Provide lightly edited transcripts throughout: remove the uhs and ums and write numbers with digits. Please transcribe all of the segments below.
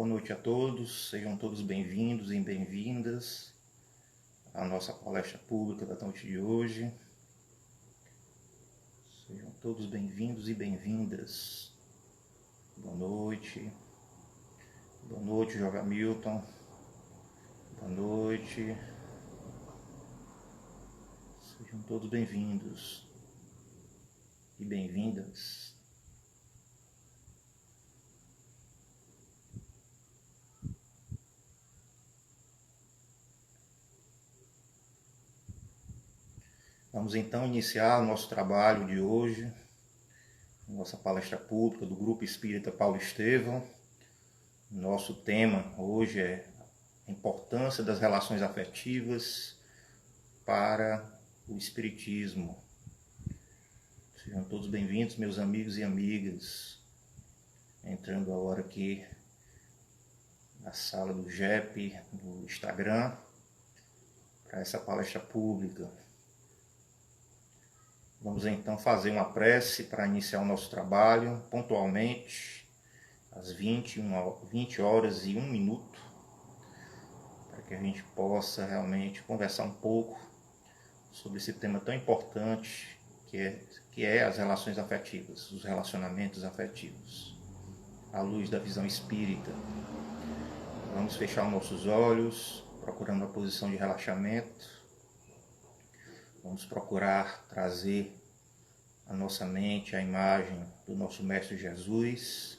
Boa noite a todos, sejam todos bem-vindos e bem-vindas à nossa palestra pública da noite de hoje. Sejam todos bem-vindos e bem-vindas. Boa noite, Jovem Milton. Boa noite. Sejam todos bem-vindos e bem-vindas. Vamos então iniciar o nosso trabalho de hoje, nossa palestra pública do Grupo Espírita Paulo Estevão. Nosso tema hoje é a importância das relações afetivas para o Espiritismo. Sejam todos bem-vindos, meus amigos e amigas. Entrando agora aqui na sala do JEP, do Instagram, para essa palestra pública. Vamos então fazer uma prece para iniciar o nosso trabalho, pontualmente, às 20 horas e 1 minuto, para que a gente possa realmente conversar um pouco sobre esse tema tão importante que é as relações afetivas, os relacionamentos afetivos, à luz da visão espírita. Vamos fechar os nossos olhos, procurando a posição de relaxamento. Vamos procurar trazer à nossa mente a imagem do nosso Mestre Jesus,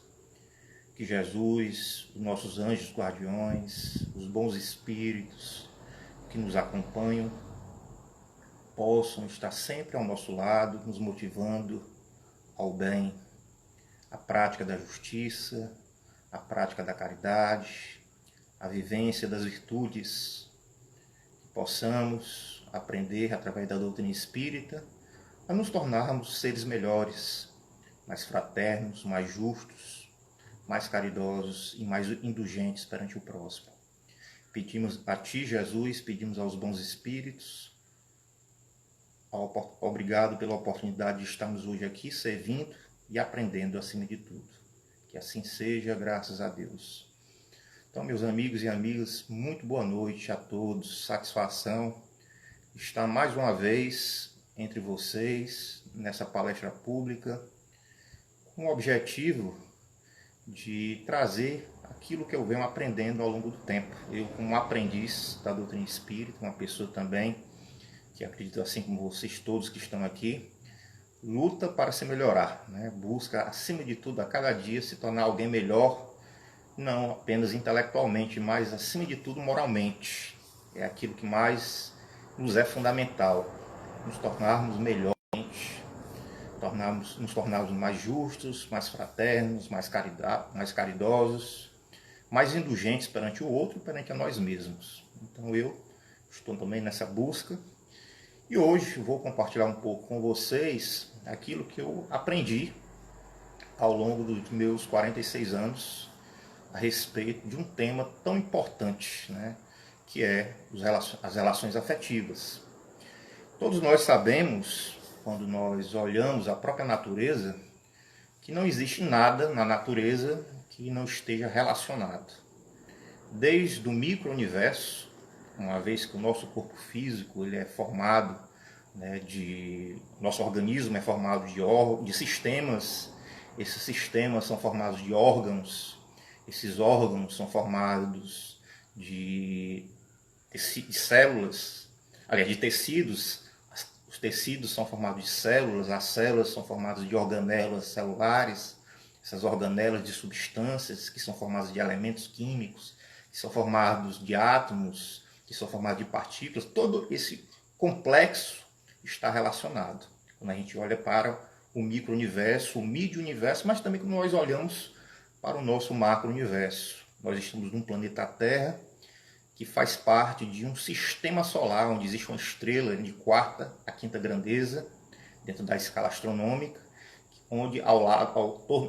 que Jesus, os nossos anjos guardiões, os bons espíritos que nos acompanham, possam estar sempre ao nosso lado, nos motivando ao bem, à prática da justiça, à prática da caridade, à vivência das virtudes, que possamos aprender através da doutrina espírita a nos tornarmos seres melhores, mais fraternos, mais justos, mais caridosos e mais indulgentes perante o próximo. Pedimos a Ti, Jesus, pedimos aos bons espíritos, obrigado pela oportunidade de estarmos hoje aqui servindo e aprendendo acima de tudo. Que assim seja, graças a Deus. Então, meus amigos e amigas, muito boa noite a todos. Satisfação estar mais uma vez entre vocês nessa palestra pública com o objetivo de trazer aquilo que eu venho aprendendo ao longo do tempo. Eu, como aprendiz da doutrina espírita, uma pessoa também que acredito, assim como vocês todos que estão aqui, luta para se melhorar, né? Busca, acima de tudo, a cada dia se tornar alguém melhor, não apenas intelectualmente, mas acima de tudo moralmente. É aquilo que mais nos é fundamental, nos tornarmos melhores, nos tornarmos mais justos, mais fraternos, mais caridosos, mais indulgentes perante o outro e perante a nós mesmos. Então eu estou também nessa busca e hoje vou compartilhar um pouco com vocês aquilo que eu aprendi ao longo dos meus 46 anos a respeito de um tema tão importante, né? Que é as relações afetivas. Todos nós sabemos, quando nós olhamos a própria natureza, que não existe nada na natureza que não esteja relacionado. Desde o micro-universo, uma vez que o nosso corpo físico ele é formado, né, nosso organismo é formado de sistemas, esses sistemas são formados de órgãos, esses órgãos são formados de células, aliás, de tecidos. Os tecidos são formados de células, as células são formadas de organelas celulares, essas organelas de substâncias que são formadas de elementos químicos, que são formados de átomos, que são formados de partículas. Todo esse complexo está relacionado. Quando a gente olha para o micro-universo, o mídio-universo, mas também quando nós olhamos para o nosso macro-universo. Nós estamos num planeta Terra que faz parte de um sistema solar, onde existe uma estrela de quarta a quinta grandeza, dentro da escala astronômica, onde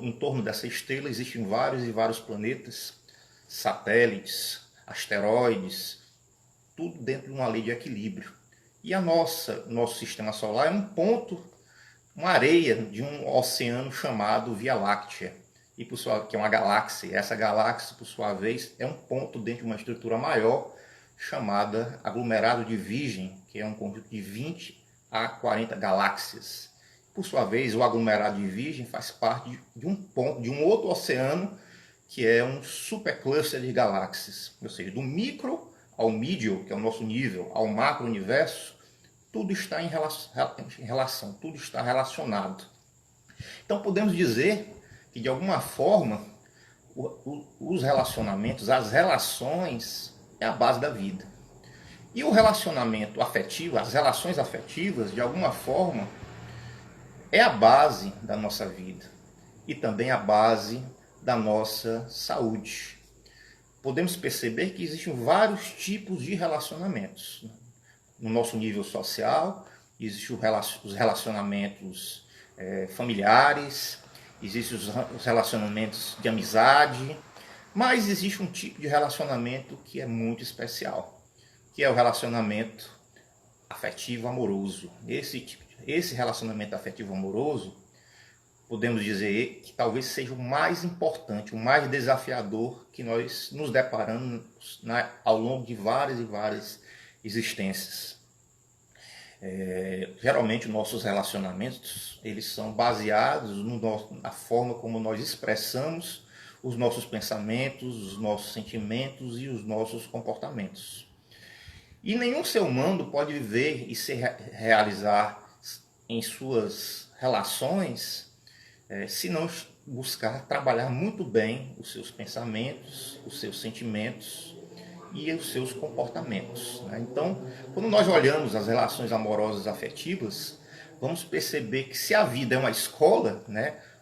em torno dessa estrela existem vários e vários planetas, satélites, asteroides, tudo dentro de uma lei de equilíbrio. E nosso sistema solar é um ponto, uma areia de um oceano chamado Via Láctea, e que é uma galáxia. Essa galáxia, por sua vez, é um ponto dentro de uma estrutura maior chamada aglomerado de Virgem, que é um conjunto de 20 a 40 galáxias. Por sua vez, o aglomerado de Virgem faz parte de um ponto, de um outro oceano, que é um supercluster de galáxias. Ou seja, do micro ao medial, que é o nosso nível, ao macro universo, tudo está em relação, tudo está relacionado. Então podemos dizer que, de alguma forma, os relacionamentos, as relações, é a base da vida. E o relacionamento afetivo, as relações afetivas, de alguma forma, é a base da nossa vida e também a base da nossa saúde. Podemos perceber que existem vários tipos de relacionamentos. No nosso nível social, existem os relacionamentos familiares, existem os relacionamentos de amizade, mas existe um tipo de relacionamento que é muito especial, que é o relacionamento afetivo amoroso. Esse relacionamento afetivo amoroso, podemos dizer que talvez seja o mais importante, o mais desafiador que nós nos deparamos ao longo de várias e várias existências. Geralmente nossos relacionamentos, eles são baseados na forma como nós expressamos os nossos pensamentos, os nossos sentimentos e os nossos comportamentos. E nenhum ser humano pode viver e se realizar em suas relações se não buscar trabalhar muito bem os seus pensamentos, os seus sentimentos e os seus comportamentos. Então, quando nós olhamos as relações amorosas afetivas, vamos perceber que se a vida é uma escola,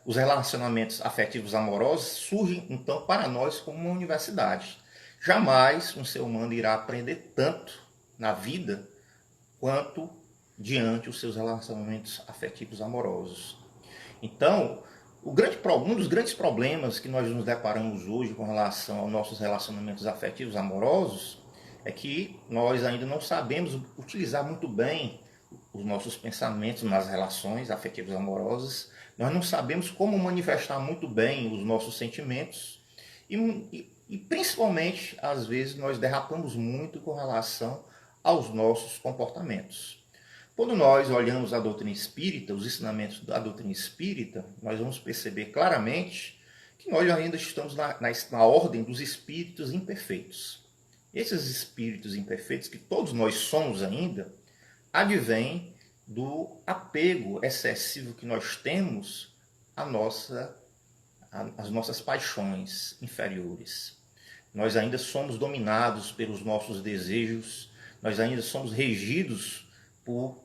os relacionamentos afetivos amorosos surgem então para nós como uma universidade. Jamais um ser humano irá aprender tanto na vida quanto diante os seus relacionamentos afetivos amorosos. Então, um dos grandes problemas que nós nos deparamos hoje com relação aos nossos relacionamentos afetivos amorosos é que nós ainda não sabemos utilizar muito bem os nossos pensamentos nas relações afetivas amorosas, nós não sabemos como manifestar muito bem os nossos sentimentos e principalmente, às vezes, nós derrapamos muito com relação aos nossos comportamentos. Quando nós olhamos a doutrina espírita, os ensinamentos da doutrina espírita, nós vamos perceber claramente que nós ainda estamos na ordem dos espíritos imperfeitos. Esses espíritos imperfeitos, que todos nós somos ainda, advêm do apego excessivo que nós temos às nossas paixões inferiores. Nós ainda somos dominados pelos nossos desejos, nós ainda somos regidos por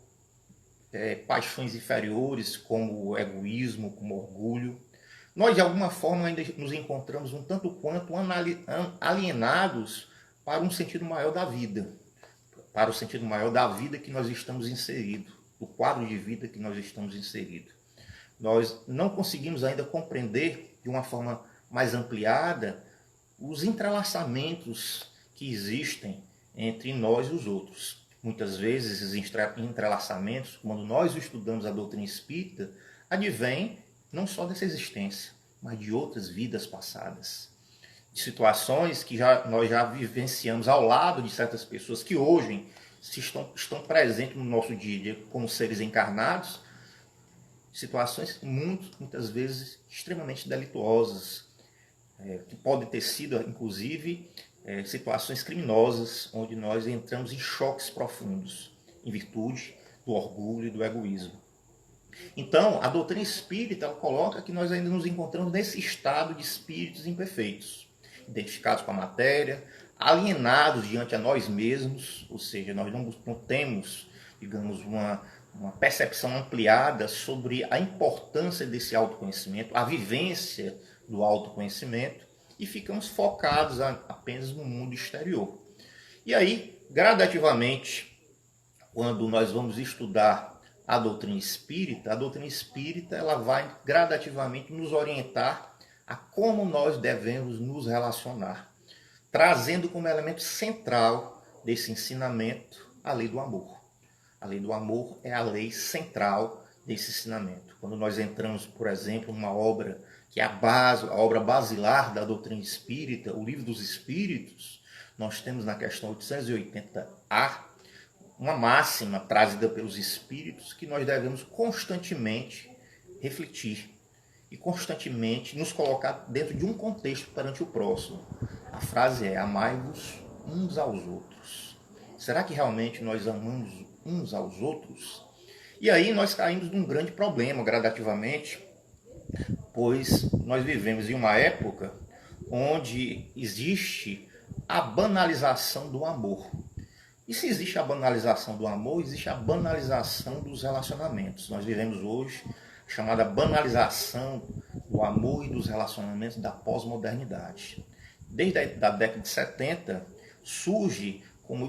paixões inferiores, como o egoísmo, como o orgulho. Nós, de alguma forma, ainda nos encontramos um tanto quanto alienados para um sentido maior da vida, para o sentido maior da vida que nós estamos inseridos, do quadro de vida que nós estamos inseridos. Nós não conseguimos ainda compreender de uma forma mais ampliada os entrelaçamentos que existem entre nós e os outros. Muitas vezes esses entrelaçamentos, quando nós estudamos a doutrina espírita, advêm não só dessa existência, mas de outras vidas passadas. De situações que nós já vivenciamos ao lado de certas pessoas que hoje estão presentes no nosso dia a dia como seres encarnados, situações muitas vezes extremamente delituosas, que podem ter sido, inclusive, situações criminosas, onde nós entramos em choques profundos, em virtude do orgulho e do egoísmo. Então, a doutrina espírita coloca que nós ainda nos encontramos nesse estado de espíritos imperfeitos, identificados com a matéria, alienados diante a nós mesmos, ou seja, nós não temos, digamos, uma percepção ampliada sobre a importância desse autoconhecimento, a vivência do autoconhecimento, e ficamos focados apenas no mundo exterior. E aí, gradativamente, quando nós vamos estudar a doutrina espírita ela vai gradativamente nos orientar a como nós devemos nos relacionar, trazendo como elemento central desse ensinamento a lei do amor. A lei do amor é a lei central desse ensinamento. Quando nós entramos, por exemplo, numa obra que é a base, a obra basilar da doutrina espírita, o Livro dos Espíritos, nós temos na questão 880A uma máxima trazida pelos Espíritos que nós devemos constantemente refletir e constantemente nos colocar dentro de um contexto perante o próximo. A frase é: amai-vos uns aos outros. Será que realmente nós amamos uns aos outros? E aí nós caímos num grande problema gradativamente, pois nós vivemos em uma época onde existe a banalização do amor. E se existe a banalização do amor, existe a banalização dos relacionamentos. Nós vivemos hoje a chamada banalização do amor e dos relacionamentos da pós-modernidade. Desde a década de 70, surge como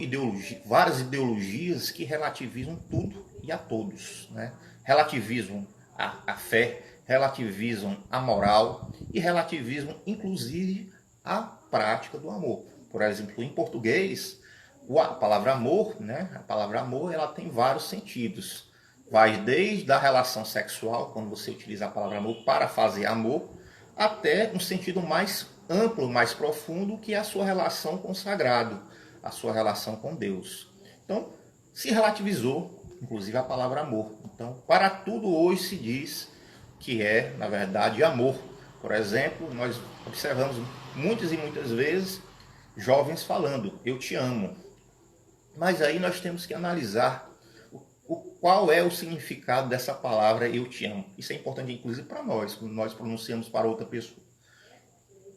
várias ideologias que relativizam tudo e a todos, né? Relativizam a fé, relativizam a moral e relativizam, inclusive, a prática do amor. Por exemplo, em português, a palavra amor, né? A palavra amor, ela tem vários sentidos. Vai desde a relação sexual, quando você utiliza a palavra amor para fazer amor, até um sentido mais amplo, mais profundo, que é a sua relação com o sagrado, a sua relação com Deus. Então, se relativizou, inclusive, a palavra amor. Então, para tudo hoje se diz que é, na verdade, amor. Por exemplo, nós observamos muitas e muitas vezes jovens falando: eu te amo. Mas aí nós temos que analisar qual é o significado dessa palavra eu te amo. Isso é importante, inclusive, para nós, quando nós pronunciamos para outra pessoa.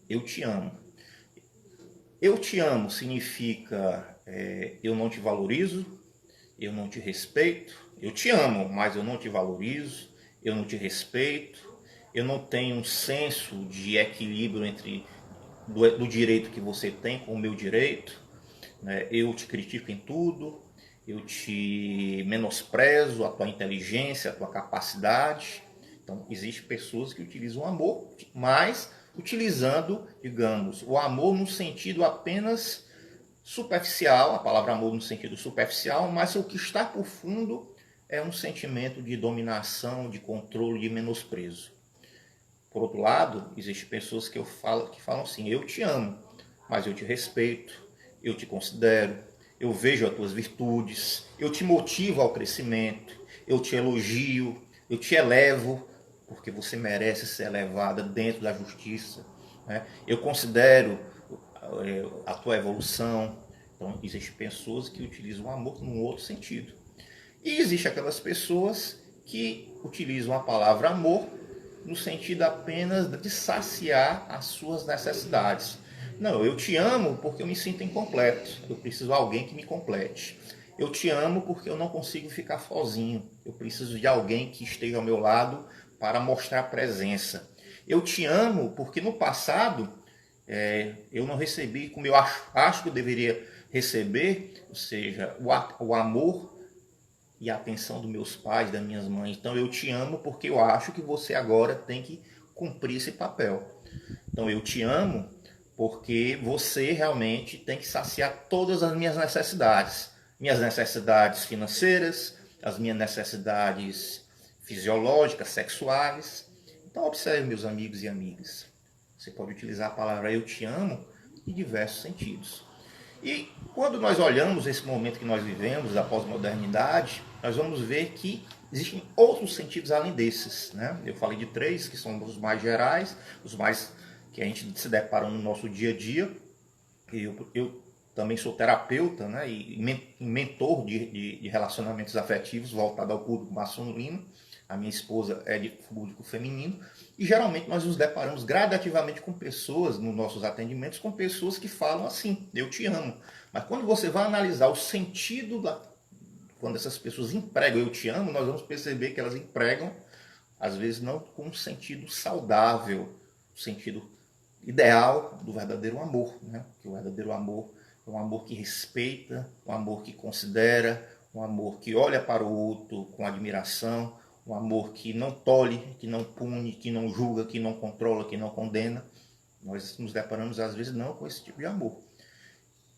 Eu te amo. Eu te amo significa eu não te valorizo, eu não te respeito. Eu te amo, mas eu não te valorizo, eu não te respeito, eu não tenho um senso de equilíbrio entre do direito que você tem com o meu direito. Eu te critico em tudo, eu te menosprezo a tua inteligência, a tua capacidade. Então, existem pessoas que utilizam o amor, mas utilizando, digamos, o amor no sentido apenas superficial, a palavra amor no sentido superficial, mas o que está por fundo é um sentimento de dominação, de controle, de menosprezo. Por outro lado, existem pessoas que falam assim: eu te amo, mas eu te respeito, eu te considero, eu vejo as tuas virtudes, eu te motivo ao crescimento, eu te elogio, eu te elevo, porque você merece ser elevada dentro da justiça, né? Eu considero a tua evolução. Então, existem pessoas que utilizam o amor num outro sentido. E existem aquelas pessoas que utilizam a palavra amor no sentido apenas de saciar as suas necessidades. Não, eu te amo porque eu me sinto incompleto, eu preciso de alguém que me complete. Eu te amo porque eu não consigo ficar sozinho, eu preciso de alguém que esteja ao meu lado para mostrar presença. Eu te amo porque no passado eu não recebi como eu acho que eu deveria receber, ou seja, o amor e a atenção dos meus pais, das minhas mães. Então eu te amo porque eu acho que você agora tem que cumprir esse papel. Então eu te amo porque você realmente tem que saciar todas as minhas necessidades. Minhas necessidades financeiras, as minhas necessidades fisiológicas, sexuais. Então observe, meus amigos e amigas. Você pode utilizar a palavra eu te amo em diversos sentidos. E quando nós olhamos esse momento que nós vivemos, da pós-modernidade, nós vamos ver que existem outros sentidos além desses, né? Eu falei de 3, que são os mais gerais, os mais que a gente se depara no nosso dia a dia. Eu também sou terapeuta, né? E mentor de relacionamentos afetivos voltado ao público masculino. A minha esposa é de público feminino. E geralmente nós nos deparamos gradativamente com pessoas, nos nossos atendimentos, com pessoas que falam assim: eu te amo. Mas quando você vai analisar o sentido quando essas pessoas empregam eu te amo, nós vamos perceber que elas empregam, às vezes, não com um sentido saudável, um sentido ideal do verdadeiro amor, né? Que o verdadeiro amor é um amor que respeita, um amor que considera, um amor que olha para o outro com admiração, um amor que não tolhe, que não pune, que não julga, que não controla, que não condena. Nós nos deparamos, às vezes, não com esse tipo de amor.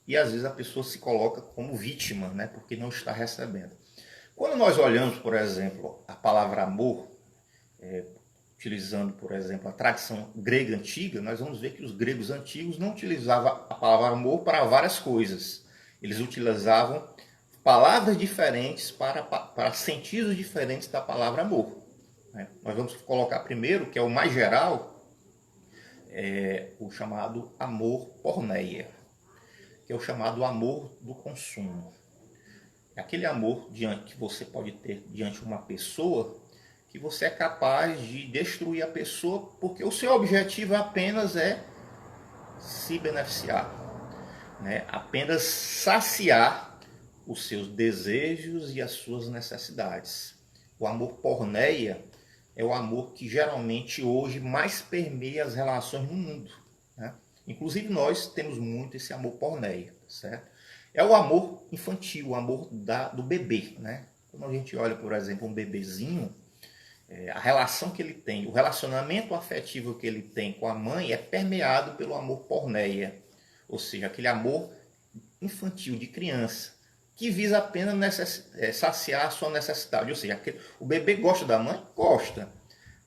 E, às vezes, a pessoa se coloca como vítima, né? Porque não está recebendo. Quando nós olhamos, por exemplo, a palavra amor, utilizando, por exemplo, a tradição grega antiga, nós vamos ver que os gregos antigos não utilizavam a palavra amor para várias coisas. Eles utilizavam palavras diferentes para sentidos diferentes da palavra amor. Nós vamos colocar primeiro, que é o mais geral, o chamado amor porneia, que é o chamado amor do consumo. É aquele amor que você pode ter diante de uma pessoa que você é capaz de destruir a pessoa porque o seu objetivo apenas é se beneficiar, né? Apenas saciar os seus desejos e as suas necessidades. O amor porneia é o amor que geralmente hoje mais permeia as relações no mundo, né? Inclusive nós temos muito esse amor porneia, certo? É o amor infantil, o amor do bebê, né? Quando a gente olha, por exemplo, um bebezinho, a relação que ele tem, o relacionamento afetivo que ele tem com a mãe é permeado pelo amor porneia, ou seja, aquele amor infantil de criança, que visa apenas saciar a sua necessidade. Ou seja, o bebê gosta da mãe? Gosta.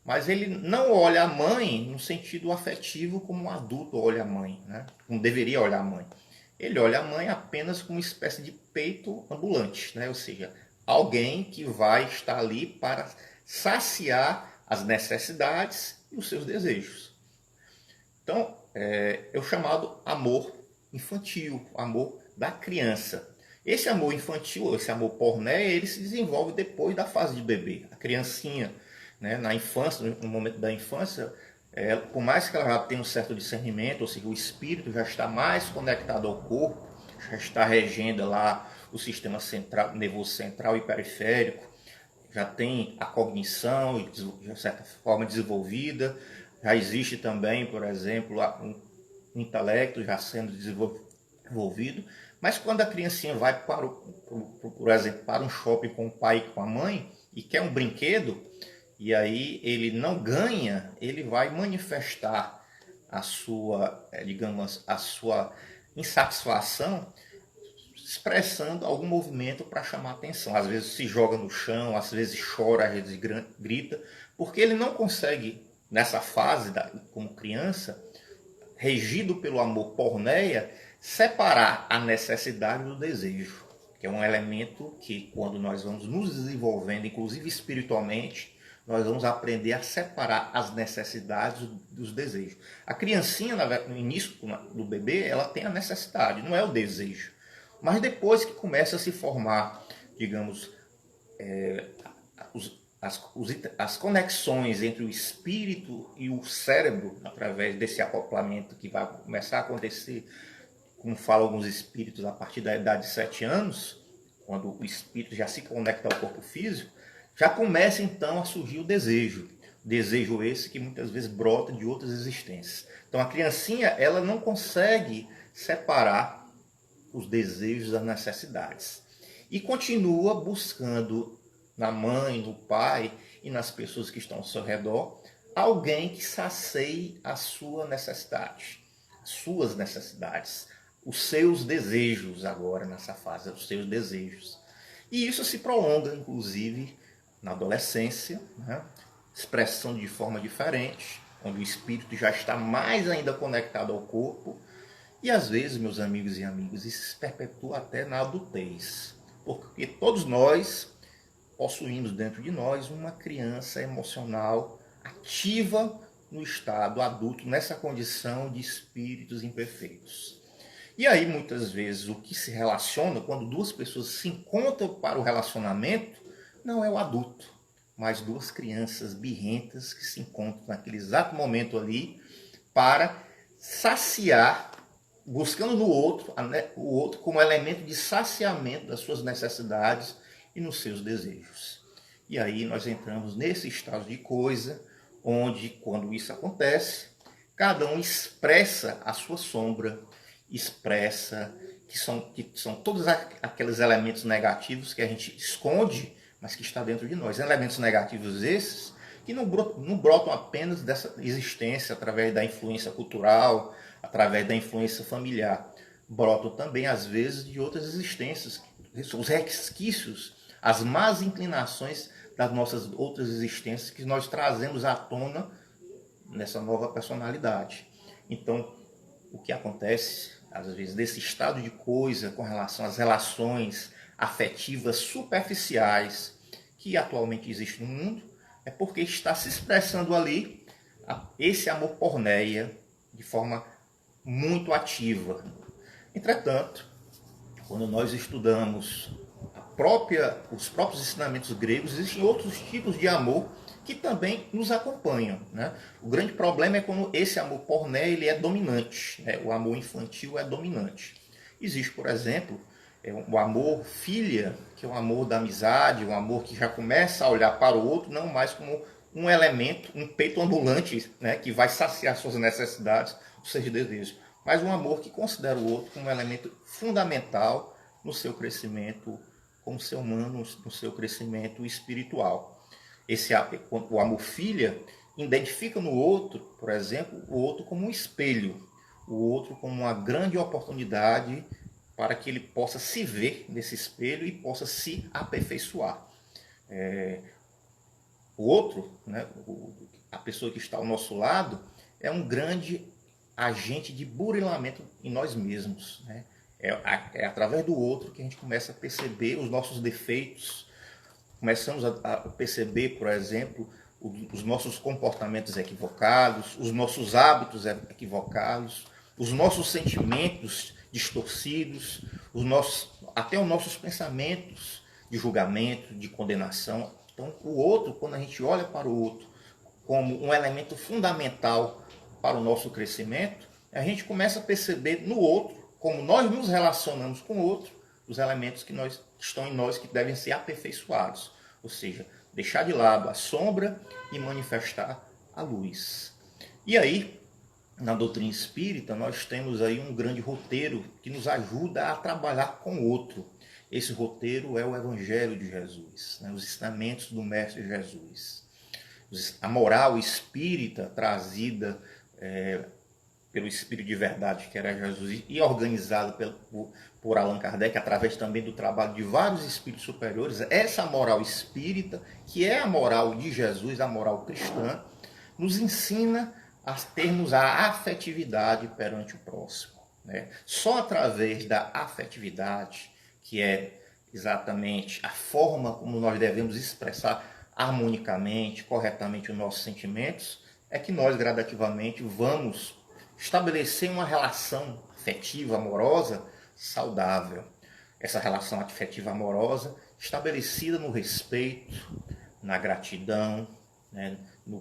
Mas ele não olha a mãe no sentido afetivo como um adulto olha a mãe, né? Como deveria olhar a mãe. Ele olha a mãe apenas como uma espécie de peito ambulante, né? Ou seja, alguém que vai estar ali para saciar as necessidades e os seus desejos. Então, é o chamado amor infantil, amor da criança. Esse amor infantil, esse amor porneia, ele se desenvolve depois da fase de bebê. A criancinha, né, na infância, no momento da infância, por mais que ela já tenha um certo discernimento, ou seja, o espírito já está mais conectado ao corpo, já está regendo lá o sistema central, nervoso central e periférico, já tem a cognição, de certa forma, desenvolvida, já existe também, por exemplo, um intelecto já sendo desenvolvido, mas quando a criancinha vai por exemplo, para um shopping com o pai e com a mãe e quer um brinquedo, e aí ele não ganha, ele vai manifestar a sua, digamos, a sua insatisfação expressando algum movimento para chamar atenção. Às vezes se joga no chão, às vezes chora, às vezes grita, porque ele não consegue, nessa fase, como criança, regido pelo amor porneia, separar a necessidade do desejo, que é um elemento que, quando nós vamos nos desenvolvendo, inclusive espiritualmente, nós vamos aprender a separar as necessidades dos desejos. A criancinha, no início do bebê, ela tem a necessidade, não é o desejo. Mas depois que começa a se formar, digamos, as conexões entre o espírito e o cérebro, através desse acoplamento que vai começar a acontecer, como falam alguns espíritos, a partir da idade de 7 anos, quando o espírito já se conecta ao corpo físico, já começa então a surgir o desejo. Desejo esse que muitas vezes brota de outras existências. Então a criancinha, ela não consegue separar os desejos das necessidades. E continua buscando na mãe, no pai e nas pessoas que estão ao seu redor, alguém que sacie a sua necessidade, as suas necessidades, os seus desejos agora nessa fase, os seus desejos. E isso se prolonga, inclusive, na adolescência, né? Expressão de forma diferente, onde o espírito já está mais ainda conectado ao corpo. E às vezes, meus amigos e amigas, isso se perpetua até na adultez. Porque todos nós possuímos dentro de nós uma criança emocional ativa no estado adulto, nessa condição de espíritos imperfeitos. E aí, muitas vezes, o que se relaciona, quando duas pessoas se encontram para o relacionamento, não é o adulto, mas duas crianças birrentas que se encontram naquele exato momento ali para saciar, buscando no outro, o outro como elemento de saciamento das suas necessidades e nos seus desejos. E aí nós entramos nesse estado de coisa, onde, quando isso acontece, cada um expressa a sua sombra, expressa que são todos aqueles elementos negativos que a gente esconde, mas que está dentro de nós. Elementos negativos esses que não brotam apenas dessa existência através da influência cultural, através da influência familiar. Brotam também, às vezes, de outras existências, os resquícios, as más inclinações das nossas outras existências que nós trazemos à tona nessa nova personalidade. Então, o que acontece, às vezes, desse estado de coisa com relação às relações afetivas superficiais que atualmente existem no mundo, é porque está se expressando ali esse amor porneia de forma muito ativa. Entretanto, quando nós estudamos os próprios ensinamentos gregos, existem outros tipos de amor que também nos acompanham, né? O grande problema é quando esse amor porné ele é dominante, né? O amor infantil é dominante. Existe, por exemplo, o amor filia, que é o amor da amizade, um amor que já começa a olhar para o outro não mais como um elemento, um peito ambulante, né? Que vai saciar suas necessidades, os seus desejos, mas um amor que considera o outro como um elemento fundamental no seu crescimento como ser humano, no seu crescimento espiritual. O amor filia identifica no outro, por exemplo, o outro como um espelho, o outro como uma grande oportunidade para que ele possa se ver nesse espelho e possa se aperfeiçoar. O outro, né, a pessoa que está ao nosso lado, é um grande agente de burilamento em nós mesmos, né? É através do outro que a gente começa a perceber os nossos defeitos, começamos a perceber, por exemplo, os nossos comportamentos equivocados, os nossos hábitos equivocados, os nossos sentimentos distorcidos, até os nossos pensamentos de julgamento, de condenação. Então, o outro, quando a gente olha para o outro como um elemento fundamental para o nosso crescimento, a gente começa a perceber no outro, como nós nos relacionamos com o outro, os elementos que estão em nós que devem ser aperfeiçoados. Ou seja, deixar de lado a sombra e manifestar a luz. E aí, na doutrina espírita, nós temos aí um grande roteiro que nos ajuda a trabalhar com o outro. Esse roteiro é o Evangelho de Jesus, né? Os ensinamentos do Mestre Jesus. A moral espírita trazida pelo Espírito de Verdade, que era Jesus, e organizado por Allan Kardec, através também do trabalho de vários espíritos superiores, essa moral espírita, que é a moral de Jesus, a moral cristã, nos ensina a termos a afetividade perante o próximo, né? Só através da afetividade, que é exatamente a forma como nós devemos expressar harmonicamente, corretamente os nossos sentimentos, é que nós gradativamente vamos estabelecer uma relação afetiva, amorosa, saudável. Essa relação afetiva amorosa estabelecida no respeito, na gratidão, né,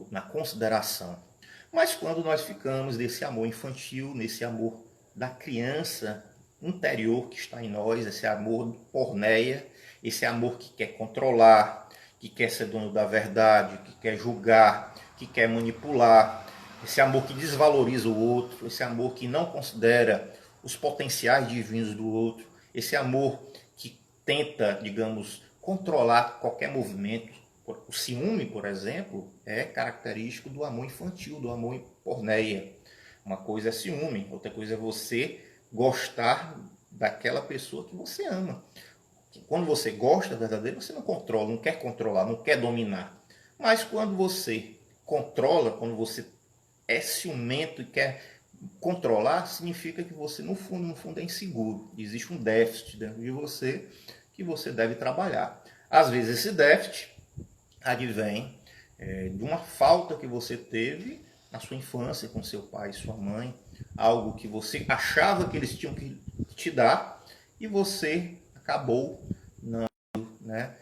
na consideração. Mas quando nós ficamos nesse amor infantil, nesse amor da criança interior que está em nós, esse amor porneia, esse amor que quer controlar, que quer ser dono da verdade, que quer julgar, que quer manipular, esse amor que desvaloriza o outro, esse amor que não considera os potenciais divinos do outro, esse amor que tenta, digamos, controlar qualquer movimento. O ciúme, por exemplo, é característico do amor infantil, do amor porneia. Uma coisa é ciúme, outra coisa é você gostar daquela pessoa que você ama. Quando você gosta verdadeiro, você não controla, não quer controlar, não quer dominar. Mas quando você controla, quando você é ciumento e quer controlar, significa que você, no fundo, é inseguro. Existe um déficit dentro de você que você deve trabalhar. Às vezes esse déficit advém de uma falta que você teve na sua infância com seu pai e sua mãe, algo que você achava que eles tinham que te dar e você acabou não, né?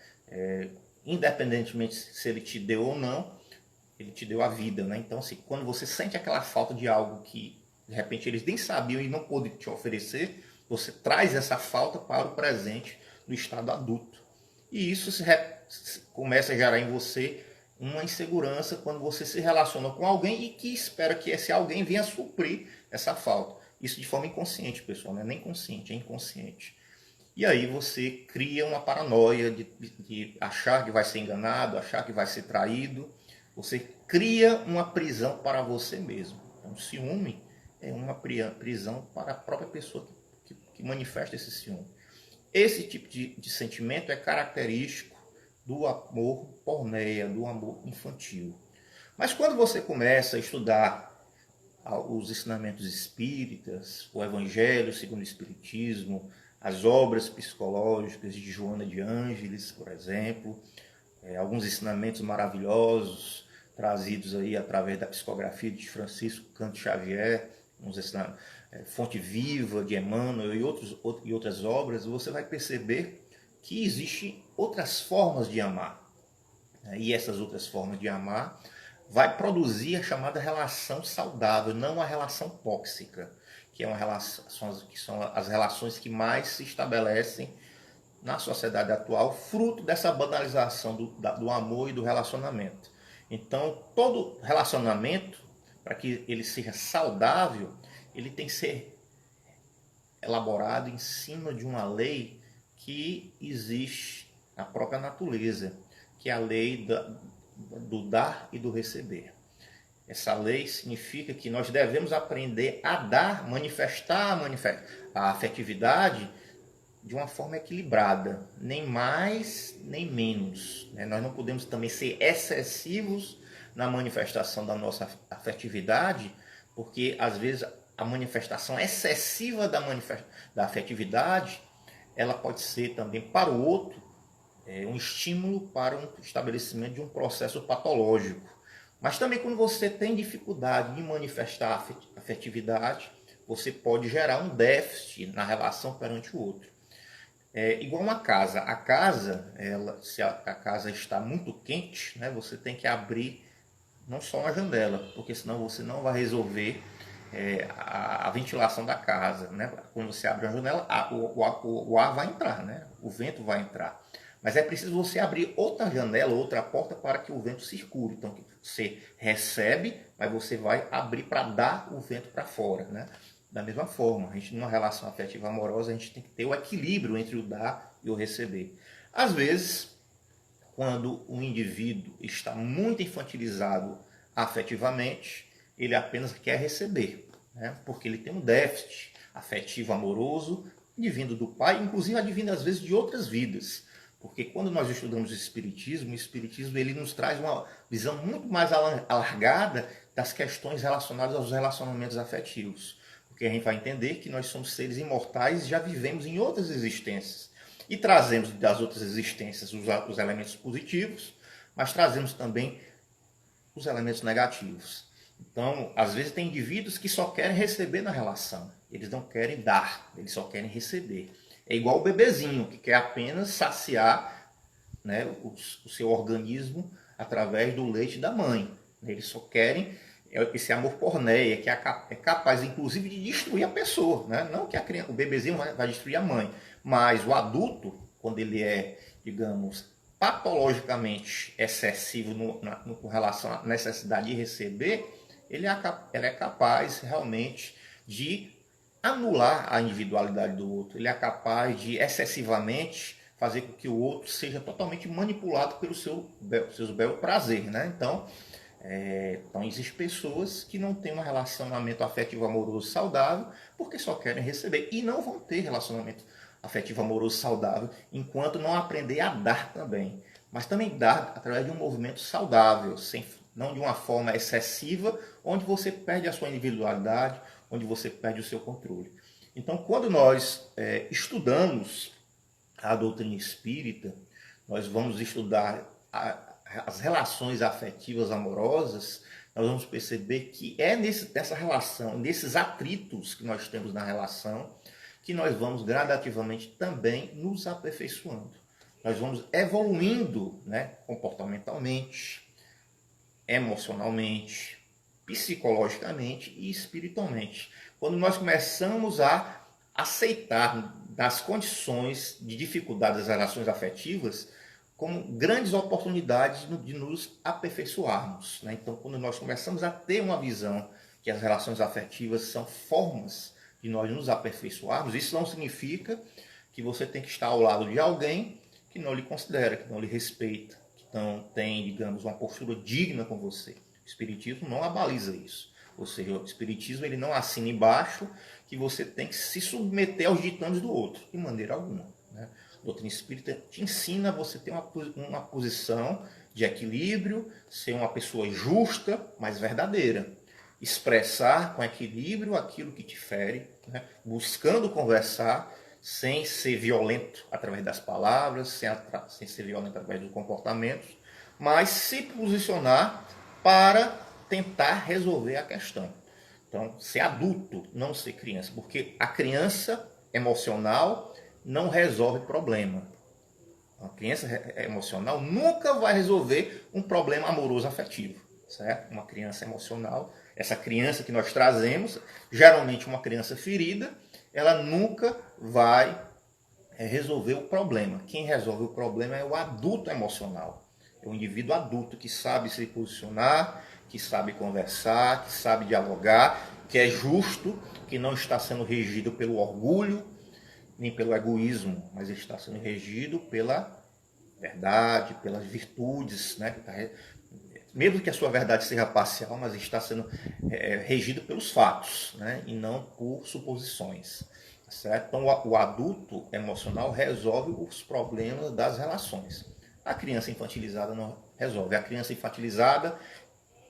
Independentemente se ele te deu ou não, ele te deu a vida, né? Então, assim, quando você sente aquela falta de algo que de repente eles nem sabiam e não pôde te oferecer, você traz essa falta para o presente no estado adulto. E isso começa a gerar em você uma insegurança quando você se relaciona com alguém e que espera que esse alguém venha suprir essa falta. Isso de forma inconsciente, pessoal, não é nem consciente, é inconsciente. E aí você cria uma paranoia de achar que vai ser enganado, achar que vai ser traído. Você cria uma prisão para você mesmo. Então, ciúme é uma prisão para a própria pessoa que manifesta esse ciúme. Esse tipo de sentimento é característico do amor porneia, do amor infantil. Mas quando você começa a estudar os ensinamentos espíritas, o Evangelho segundo o Espiritismo, as obras psicológicas de Joana de Ângeles, por exemplo, alguns ensinamentos maravilhosos trazidos aí através da psicografia de Francisco Canto Xavier, Fonte Viva de Emmanuel e outras obras, você vai perceber que existem outras formas de amar. E essas outras formas de amar vai produzir a chamada relação saudável, não a relação tóxica, que são as relações que mais se estabelecem na sociedade atual, fruto dessa banalização do amor e do relacionamento. Então, todo relacionamento, para que ele seja saudável, ele tem que ser elaborado em cima de uma lei que existe na própria natureza, que é a lei do dar e do receber. Essa lei significa que nós devemos aprender a dar, manifestar a afetividade de uma forma equilibrada, nem mais nem menos. Nós não podemos também ser excessivos na manifestação da nossa afetividade, porque às vezes a manifestação excessiva da afetividade, ela pode ser também para o outro um estímulo para um estabelecimento de um processo patológico. Mas também quando você tem dificuldade de manifestar a afetividade, você pode gerar um déficit na relação perante o outro. Igual uma casa. A casa, se a casa está muito quente, você tem que abrir não só a janela, porque senão você não vai resolver a ventilação da casa. Quando você abre a janela, o ar vai entrar, o vento vai entrar. Mas é preciso você abrir outra janela, outra porta para que o vento circule. Então você recebe, mas você vai abrir para dar o vento para fora. Da mesma forma, a gente numa relação afetiva amorosa, a gente tem que ter o equilíbrio entre o dar e o receber. Às vezes, quando um indivíduo está muito infantilizado afetivamente, ele apenas quer receber, porque ele tem um déficit afetivo amoroso, advindo do pai, inclusive advindo às vezes de outras vidas. Porque quando nós estudamos o Espiritismo ele nos traz uma visão muito mais alargada das questões relacionadas aos relacionamentos afetivos. Porque a gente vai entender que nós somos seres imortais e já vivemos em outras existências. E trazemos das outras existências os elementos positivos, mas trazemos também os elementos negativos. Então, às vezes tem indivíduos que só querem receber na relação. Eles não querem dar, eles só querem receber. É igual o bebezinho, que quer apenas saciar o seu organismo através do leite da mãe. Eles só querem esse amor porneia, que é capaz, inclusive, de destruir a pessoa. Não que o bebezinho vai destruir a mãe, mas o adulto, quando ele é, digamos, patologicamente excessivo com relação à necessidade de receber, ele é capaz realmente de anular a individualidade do outro. Ele é capaz de excessivamente fazer com que o outro seja totalmente manipulado pelo seu belo prazer. Então existem pessoas que não têm um relacionamento afetivo amoroso saudável porque só querem receber e não vão ter relacionamento afetivo amoroso saudável enquanto não aprender a dar também. Mas também dar através de um movimento saudável, não de uma forma excessiva, onde você perde a sua individualidade, onde você perde o seu controle. Então, quando nós estudamos a doutrina espírita, nós vamos estudar as relações afetivas amorosas, nós vamos perceber que é nessa relação, nesses atritos que nós temos na relação, que nós vamos gradativamente também nos aperfeiçoando. Nós vamos evoluindo comportamentalmente, emocionalmente, psicologicamente e espiritualmente. Quando nós começamos a aceitar das condições de dificuldade das relações afetivas como grandes oportunidades de nos aperfeiçoarmos. Então, quando nós começamos a ter uma visão que as relações afetivas são formas de nós nos aperfeiçoarmos, isso não significa que você tem que estar ao lado de alguém que não lhe considera, que não lhe respeita, que não tem, digamos, uma postura digna com você. O Espiritismo não abaliza isso. Ou seja, o Espiritismo ele não assina embaixo que você tem que se submeter aos ditames do outro, de maneira alguma. A doutrina espírita te ensina a você ter uma posição de equilíbrio, ser uma pessoa justa, mas verdadeira. Expressar com equilíbrio aquilo que te fere, né? Buscando conversar sem ser violento através das palavras, sem ser violento através dos comportamentos, mas se posicionar para tentar resolver a questão. Então, ser adulto, não ser criança, porque a criança emocional não resolve problema. A criança emocional nunca vai resolver um problema amoroso afetivo, certo? Uma criança emocional, essa criança que nós trazemos, geralmente uma criança ferida, ela nunca vai resolver o problema. Quem resolve o problema é o adulto emocional. É o indivíduo adulto que sabe se posicionar, que sabe conversar, que sabe dialogar, que é justo, que não está sendo regido pelo orgulho, nem pelo egoísmo, mas ele está sendo regido pela verdade, pelas virtudes, né? Mesmo que a sua verdade seja parcial, mas está sendo regido pelos fatos, né? E não por suposições. Certo? Então, o adulto emocional resolve os problemas das relações. A criança infantilizada não resolve. A criança infantilizada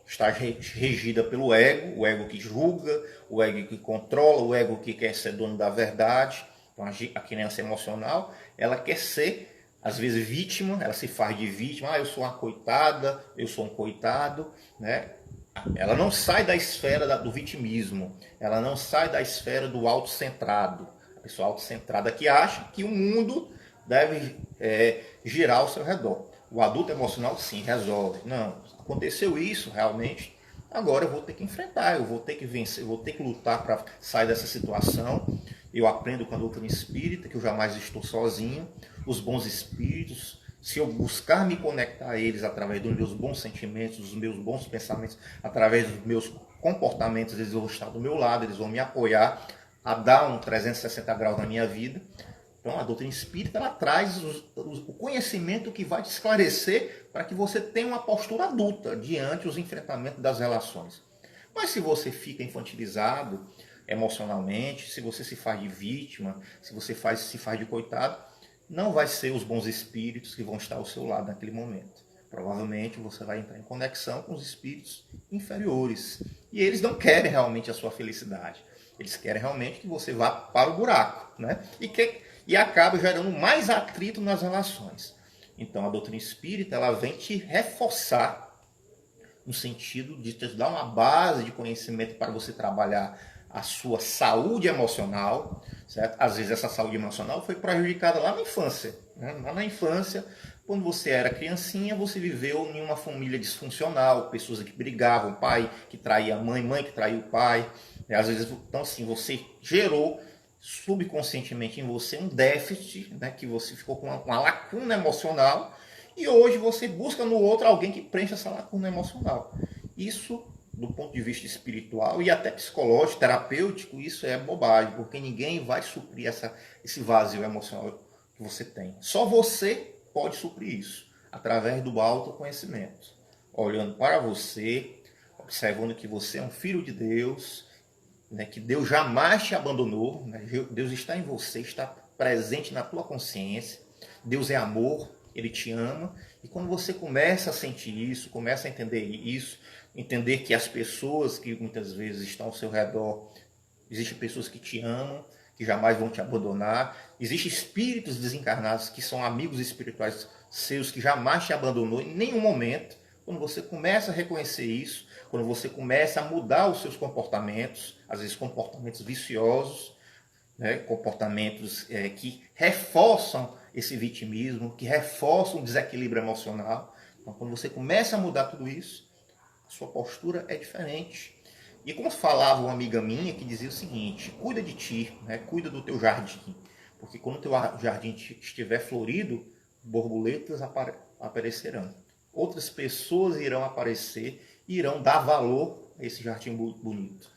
está regida pelo ego, o ego que julga, o ego que controla, o ego que quer ser dono da verdade. Então, a criança emocional, ela quer ser, às vezes, vítima, ela se faz de vítima. Ah, eu sou uma coitada, eu sou um coitado, né? Ela não sai da esfera do vitimismo, ela não sai da esfera do autocentrado. A pessoa autocentrada que acha que o mundo deve girar ao seu redor. O adulto emocional, sim, resolve. Não, aconteceu isso realmente, agora eu vou ter que enfrentar, eu vou ter que vencer, eu vou ter que lutar para sair dessa situação. Eu aprendo com a doutrina espírita que eu jamais estou sozinho. Os bons espíritos, se eu buscar me conectar a eles através dos meus bons sentimentos, dos meus bons pensamentos, através dos meus comportamentos, eles vão estar do meu lado, eles vão me apoiar a dar um 360 graus na minha vida. Então a doutrina espírita, ela traz o conhecimento que vai te esclarecer para que você tenha uma postura adulta diante dos enfrentamentos das relações. Mas se você fica infantilizado emocionalmente, se você se faz de vítima, se você se faz de coitado, não vai ser os bons espíritos que vão estar ao seu lado naquele momento. Provavelmente você vai entrar em conexão com os espíritos inferiores. E eles não querem realmente a sua felicidade. Eles querem realmente que você vá para o buraco, né? E acaba gerando mais atrito nas relações. Então a doutrina espírita, ela vem te reforçar no sentido de te dar uma base de conhecimento para você trabalhar a sua saúde emocional, certo? Às vezes essa saúde emocional foi prejudicada lá na infância, né? Lá na infância, quando você era criancinha, você viveu em uma família disfuncional, pessoas que brigavam, pai que traía a mãe, mãe que traía o pai. Às vezes, então assim, você gerou subconscientemente em você um déficit, né? Que você ficou com uma lacuna emocional e hoje você busca no outro alguém que preencha essa lacuna emocional. Isso, do ponto de vista espiritual e até psicológico, terapêutico, isso é bobagem, porque ninguém vai suprir esse vazio emocional que você tem. Só você pode suprir isso, através do autoconhecimento. Olhando para você, observando que você é um filho de Deus, né, que Deus jamais te abandonou, né? Deus está em você, está presente na tua consciência. Deus é amor, Ele te ama. E quando você começa a sentir isso, começa a entender isso, entender que as pessoas que muitas vezes estão ao seu redor, existem pessoas que te amam, que jamais vão te abandonar. Existem espíritos desencarnados que são amigos espirituais seus, que jamais te abandonou em nenhum momento. Quando você começa a reconhecer isso, quando você começa a mudar os seus comportamentos, às vezes comportamentos viciosos, né, comportamentos que reforçam esse vitimismo, que reforçam o desequilíbrio emocional. Então, quando você começa a mudar tudo isso, a sua postura é diferente. E como falava uma amiga minha que dizia o seguinte: cuida de ti, né, cuida do teu jardim, porque quando o teu jardim estiver florido, borboletas aparecerão. Outras pessoas irão aparecer e irão dar valor a esse jardim bonito.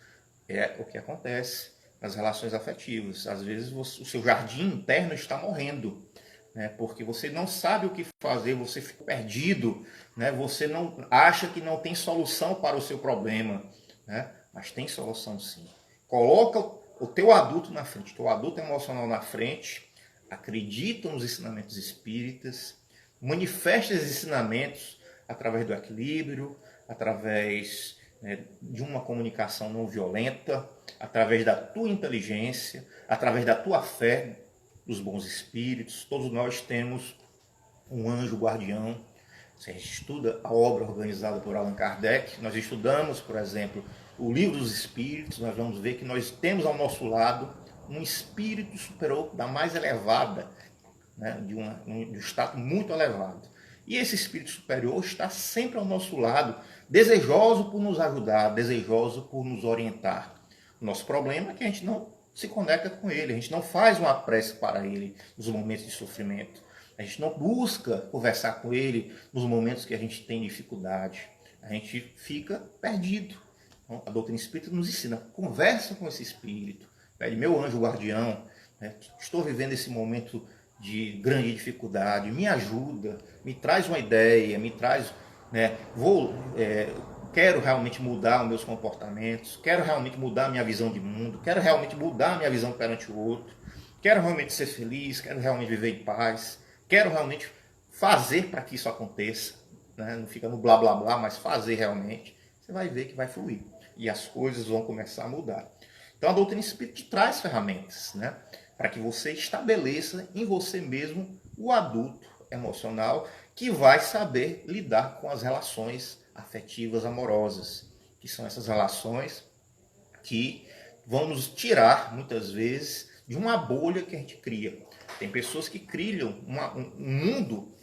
É o que acontece nas relações afetivas. Às vezes o seu jardim interno está morrendo, né? Porque você não sabe o que fazer, você fica perdido, né? Você não acha que não tem solução para o seu problema, né? Mas tem solução sim. Coloca o teu adulto na frente, o teu adulto emocional na frente, acreditam nos ensinamentos espíritas, manifestam esses ensinamentos através do equilíbrio, através de uma comunicação não violenta, através da tua inteligência, através da tua fé dos bons espíritos. Todos nós temos um anjo guardião. Se a gente estuda a obra organizada por Allan Kardec, nós estudamos, por exemplo, o Livro dos Espíritos, nós vamos ver que nós temos ao nosso lado um espírito superior da mais elevada, né, de um status muito elevado. E esse espírito superior está sempre ao nosso lado, desejoso por nos ajudar, desejoso por nos orientar. O nosso problema é que a gente não se conecta com ele, a gente não faz uma prece para ele nos momentos de sofrimento, a gente não busca conversar com ele nos momentos que a gente tem dificuldade, a gente fica perdido. Então, a doutrina espírita nos ensina, conversa com esse espírito, pede: meu anjo guardião, estou vivendo esse momento de grande dificuldade, me ajuda, me traz uma ideia, me traz, quero realmente mudar os meus comportamentos, quero realmente mudar a minha visão de mundo, quero realmente mudar a minha visão perante o outro, quero realmente ser feliz, quero realmente viver em paz, quero realmente fazer para que isso aconteça, né? Não fica no blá blá blá, mas fazer realmente, você vai ver que vai fluir e as coisas vão começar a mudar. Então a doutrina espírita te traz ferramentas, né, para que você estabeleça em você mesmo o adulto emocional que vai saber lidar com as relações afetivas amorosas, que são essas relações que vão nos tirar, muitas vezes, de uma bolha que a gente cria. Tem pessoas que criam um mundo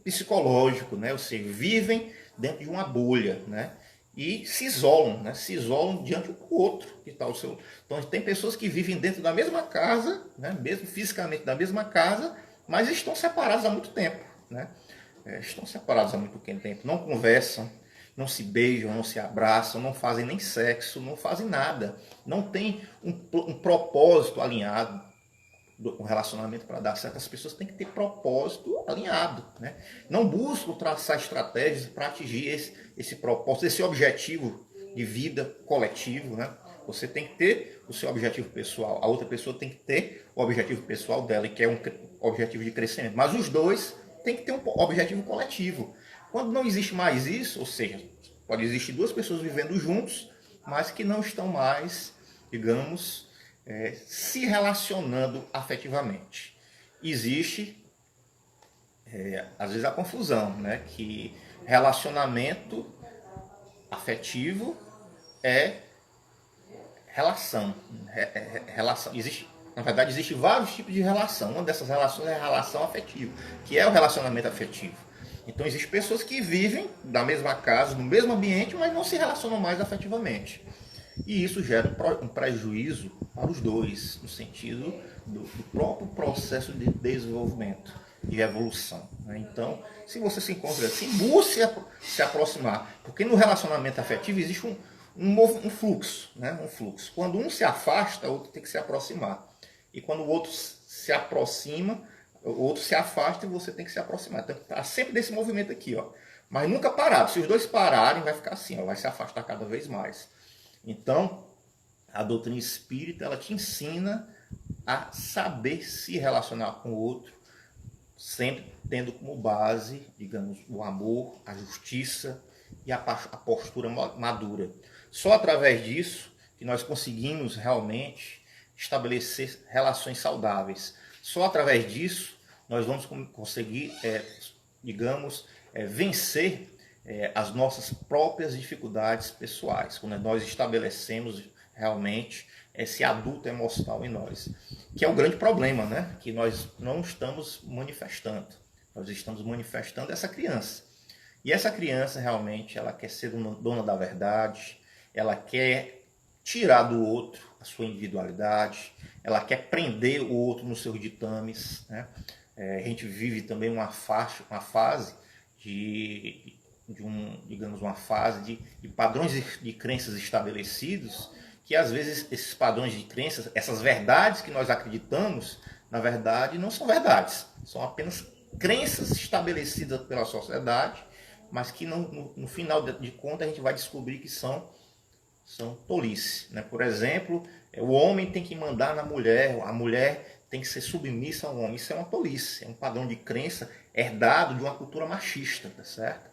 psicológico, né? Ou seja, vivem dentro de uma bolha, né? E se isolam, né? Se isolam diante um do outro. Que tá o seu... Então, tem pessoas que vivem dentro da mesma casa, né? Mesmo fisicamente da mesma casa, mas estão separados há muito tempo, né? Estão separados há muito tempo, não conversam, não se beijam, não se abraçam, não fazem nem sexo, não fazem nada. Não tem um propósito alinhado. O relacionamento, para dar certo, as pessoas têm que ter propósito alinhado, né? Não buscam traçar estratégias para atingir esse propósito, esse objetivo de vida coletivo, né? Você tem que ter o seu objetivo pessoal, a outra pessoa tem que ter o objetivo pessoal dela, que é um objetivo de crescimento, mas os dois têm que ter um objetivo coletivo. Quando não existe mais isso, ou seja, pode existir duas pessoas vivendo juntos, mas que não estão mais, digamos, se relacionando afetivamente. Existe, às vezes, a confusão, né? Que relacionamento afetivo é relação. Na verdade, existe vários tipos de relação. Uma dessas relações é a relação afetiva, que é o relacionamento afetivo. Então, existem pessoas que vivem na mesma casa, no mesmo ambiente, mas não se relacionam mais afetivamente. E isso gera um prejuízo para os dois, no sentido do próprio processo de desenvolvimento e evolução, né? Então, se você se encontra assim, busque se aproximar, porque no relacionamento afetivo existe um fluxo, né? Um fluxo. Quando um se afasta, o outro tem que se aproximar. E quando o outro se aproxima, o outro se afasta e você tem que se aproximar. Então, está sempre desse movimento aqui, ó. Mas nunca parado. Se os dois pararem, vai ficar assim, ó, vai se afastar cada vez mais. Então, a doutrina espírita, ela te ensina a saber se relacionar com o outro, sempre tendo como base, digamos, o amor, a justiça e a postura madura. Só através disso que nós conseguimos realmente estabelecer relações saudáveis. Só através disso nós vamos conseguir, vencer as nossas próprias dificuldades pessoais, quando nós estabelecemos realmente esse adulto emocional em nós, que é o grande problema, né? Que nós não estamos manifestando. Nós estamos manifestando essa criança. E essa criança realmente, ela quer ser dona da verdade, ela quer tirar do outro a sua individualidade, ela quer prender o outro nos seus ditames, né? A gente vive também uma fase uma fase de padrões de crenças estabelecidos, que às vezes esses padrões de crenças, essas verdades que nós acreditamos, na verdade não são verdades, são apenas crenças estabelecidas pela sociedade, mas que no final de contas a gente vai descobrir que são tolice, né? Por exemplo, o homem tem que mandar na mulher, a mulher tem que ser submissa ao homem. Isso é uma tolice, é um padrão de crença herdado de uma cultura machista, tá certo?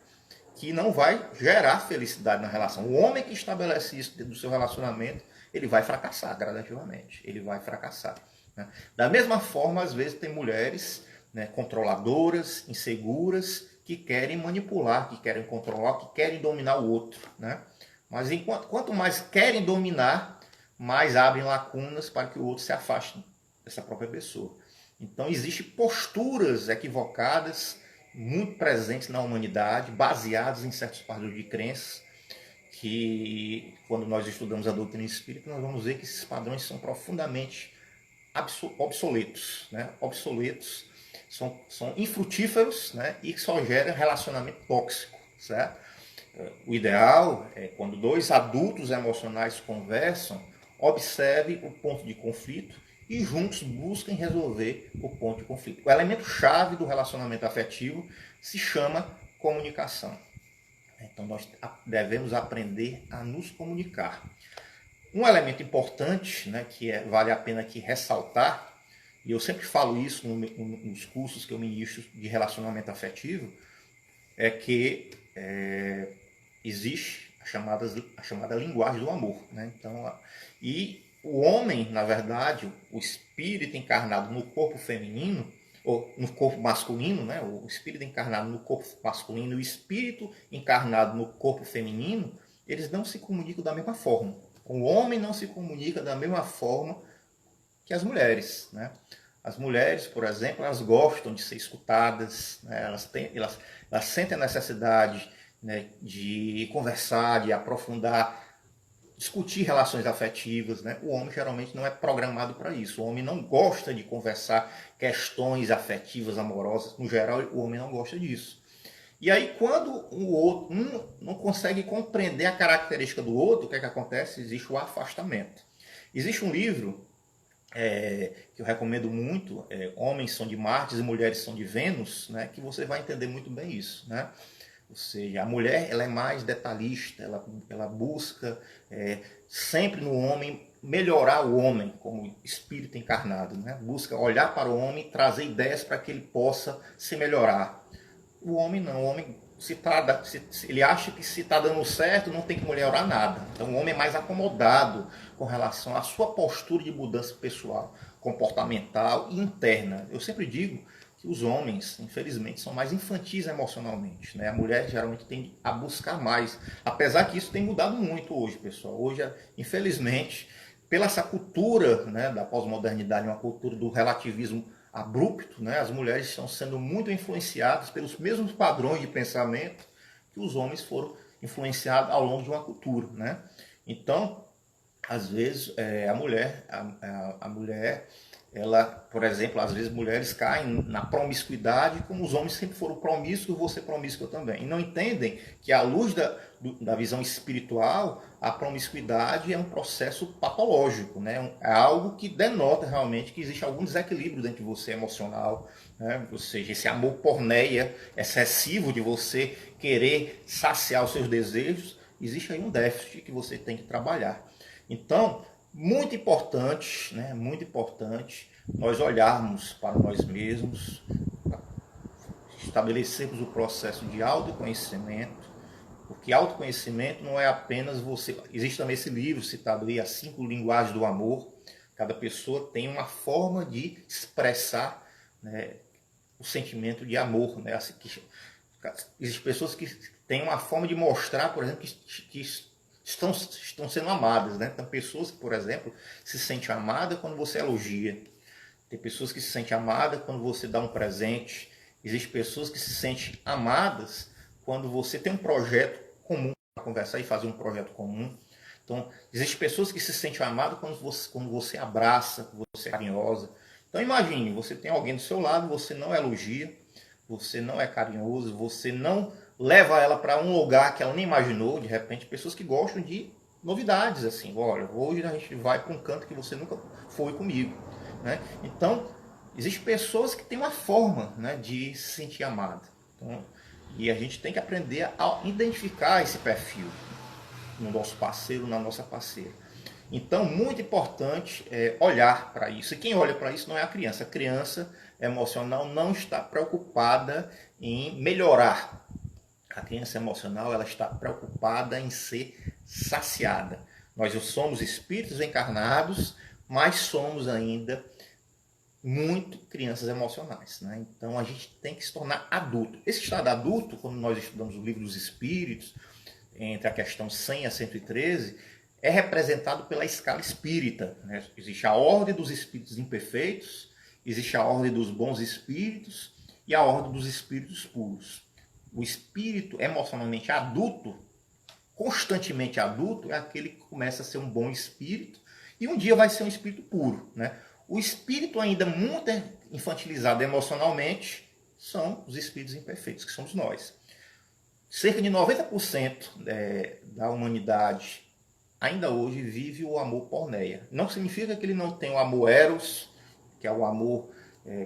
Que não vai gerar felicidade na relação. O homem que estabelece isso dentro do seu relacionamento, ele vai fracassar gradativamente, ele vai fracassar. Né? Da mesma forma, às vezes tem mulheres, né, controladoras, inseguras, que querem manipular, que querem controlar, que querem dominar o outro. Né? Mas quanto mais querem dominar, mais abrem lacunas para que o outro se afaste dessa própria pessoa. Então existem posturas equivocadas, muito presentes na humanidade, baseadas em certos padrões de crenças, que quando nós estudamos a doutrina espírita, nós vamos ver que esses padrões são profundamente obsoletos, né? Obsoletos, são infrutíferos, né? E que só geram relacionamento tóxico, certo? O ideal é quando dois adultos emocionais conversam, observe o ponto de conflito e juntos busquem resolver o ponto de conflito. O elemento chave do relacionamento afetivo se chama comunicação. Então nós devemos aprender a nos comunicar. Um elemento importante, né, que vale a pena aqui ressaltar, e eu sempre falo isso nos cursos que eu ministro de relacionamento afetivo, é que existe a chamada linguagem do amor. Né? Então, e o homem, na verdade, o espírito encarnado no corpo feminino, ou no corpo masculino, né? O espírito encarnado no corpo masculino e o espírito encarnado no corpo feminino, eles não se comunicam da mesma forma. O homem não se comunica da mesma forma que as mulheres. Né? As mulheres, por exemplo, elas gostam de ser escutadas, né? elas sentem a necessidade, né, de conversar, de aprofundar, discutir relações afetivas. Né? O homem geralmente não é programado para isso. O homem não gosta de conversar questões afetivas, amorosas. No geral, o homem não gosta disso. E aí, quando o outro não consegue compreender a característica do outro, o que é que acontece? Existe o afastamento. Existe um livro que eu recomendo muito, Homens são de Marte e Mulheres são de Vênus, né, que você vai entender muito bem isso. Né? Ou seja, a mulher ela é mais detalhista, ela busca sempre no homem melhorar o homem como espírito encarnado. Né? Busca olhar para o homem e trazer ideias para que ele possa se melhorar. O homem não, o homem ele acha que se está dando certo não tem que melhorar nada. Então o homem é mais acomodado com relação à sua postura de mudança pessoal, comportamental e interna. Eu sempre digo que os homens, infelizmente, são mais infantis emocionalmente. Né? A mulher geralmente tem a buscar mais. Apesar que isso tem mudado muito hoje, pessoal. Hoje, infelizmente, pela essa cultura, né, da pós-modernidade, uma cultura do relativismo abrupto, né, as mulheres estão sendo muito influenciadas pelos mesmos padrões de pensamento que os homens foram influenciados ao longo de uma cultura. Né? Então, às vezes, a mulher, ela, por exemplo, às vezes mulheres caem na promiscuidade, como os homens sempre foram promíscuos, você promíscua também. E não entendem que, à luz da visão espiritual, a promiscuidade é um processo patológico, né? É algo que denota realmente que existe algum desequilíbrio dentro de você emocional, né? Ou seja, esse amor porneia excessivo de você querer saciar os seus desejos, existe aí um déficit que você tem que trabalhar. Então, muito importante, né? Muito importante nós olharmos para nós mesmos, estabelecermos o processo de autoconhecimento, porque autoconhecimento não é apenas você... Existe também esse livro citado aí, As 5 Linguagens do Amor. Cada pessoa tem uma forma de expressar, né, o sentimento de amor. Né? Existem pessoas que têm uma forma de mostrar, por exemplo, que estão sendo amadas. Né? Tem pessoas que, por exemplo, se sentem amadas quando você elogia. Tem pessoas que se sentem amadas quando você dá um presente. Existem pessoas que se sentem amadas quando você tem um projeto comum para conversar e fazer um projeto comum. Então, existem pessoas que se sentem amadas quando você abraça, quando você é carinhosa. Então, imagine, você tem alguém do seu lado, você não elogia, você não é carinhoso, você não leva ela para um lugar que ela nem imaginou. De repente, pessoas que gostam de novidades, assim, olha, hoje a gente vai para um canto que você nunca foi comigo. Né? Então, existem pessoas que têm uma forma, né, de se sentir amada. Então, e a gente tem que aprender a identificar esse perfil no nosso parceiro, na nossa parceira. Então, muito importante olhar para isso. E quem olha para isso não é a criança. A criança emocional não está preocupada em melhorar. A criança emocional ela está preocupada em ser saciada. Nós somos espíritos encarnados, mas somos ainda muito crianças emocionais, né? Então a gente tem que se tornar adulto. Esse estado adulto, quando nós estudamos o livro dos Espíritos, entre a questão 100 a 113, é representado pela escala espírita, né? Existe a ordem dos espíritos imperfeitos, existe a ordem dos bons espíritos e a ordem dos espíritos puros. O espírito emocionalmente adulto, constantemente adulto, é aquele que começa a ser um bom espírito e um dia vai ser um espírito puro, né? O espírito ainda muito infantilizado emocionalmente são os espíritos imperfeitos, que somos nós. Cerca de 90% da humanidade ainda hoje vive o amor porneia. Não significa que ele não tem o amor eros, que é o amor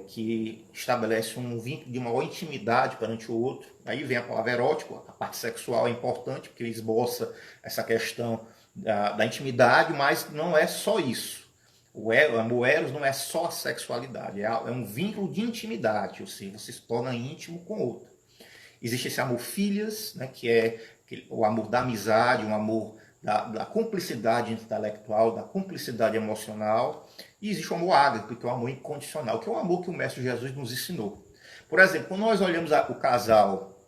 que estabelece um vínculo de maior intimidade perante o outro. Aí vem a palavra erótico, a parte sexual é importante, porque ele esboça essa questão da intimidade, mas não é só isso. O amor eros não é só a sexualidade, é um vínculo de intimidade, ou seja, você se torna íntimo com o outro. Existe esse amor filias, né, que é o amor da amizade, um amor da cumplicidade intelectual, da cumplicidade emocional. E existe o amor ágape, que é o amor incondicional, que é o amor que o Mestre Jesus nos ensinou. Por exemplo, quando nós olhamos o casal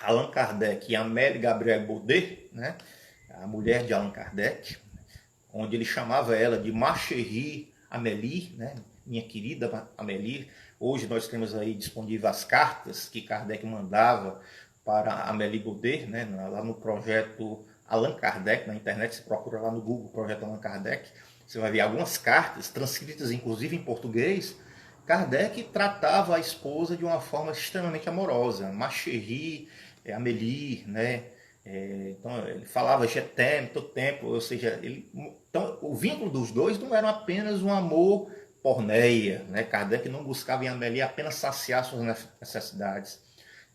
Allan Kardec e Amélie Gabrielle Baudet, né, a mulher de Allan Kardec, onde ele chamava ela de Ma chérie Amélie, né, minha querida Amélie. Hoje nós temos aí disponíveis as cartas que Kardec mandava para Amélie Baudet, né, lá no projeto Allan Kardec, na internet, você procura lá no Google, projeto Allan Kardec, você vai ver algumas cartas, transcritas inclusive em português. Kardec tratava a esposa de uma forma extremamente amorosa, Ma chérie Amélie, né? Então ele falava je t'aime todo tempo, ou seja, então o vínculo dos dois não era apenas um amor porneia, né? Kardec não buscava em Amélie apenas saciar suas necessidades.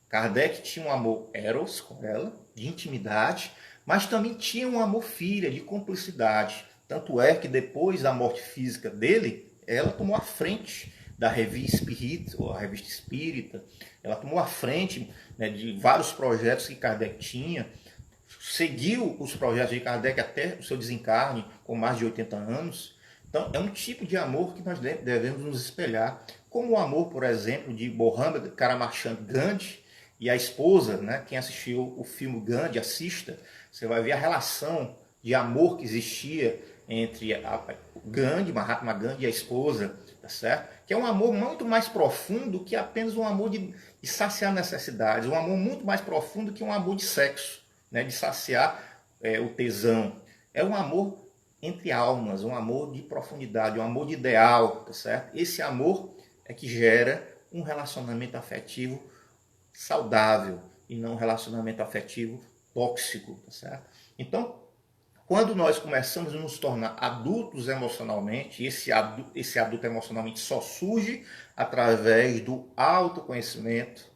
Kardec tinha um amor eros com ela, de intimidade, mas também tinha um amor filha, de cumplicidade. Tanto é que depois da morte física dele, ela tomou a frente da revista Spirit, ou a revista Espírita. Ela tomou a frente, né, de vários projetos que Kardec tinha, seguiu os projetos de Kardec até o seu desencarne, com mais de 80 anos. Então, é um tipo de amor que nós devemos nos espelhar, como o amor, por exemplo, de Mohammad Karamchand Gandhi e a esposa, né? Quem assistiu o filme Gandhi, assista, você vai ver a relação de amor que existia entre Gandhi, Mahatma Gandhi e a esposa, tá certo? Que é um amor muito mais profundo que apenas um amor de saciar necessidades, um amor muito mais profundo que um amor de sexo, né? De saciar o tesão. É um amor entre almas, um amor de profundidade, um amor de ideal, tá certo? Esse amor é que gera um relacionamento afetivo saudável e não um relacionamento afetivo tóxico, tá certo? Então, quando nós começamos a nos tornar adultos emocionalmente, esse adulto emocionalmente só surge através do autoconhecimento,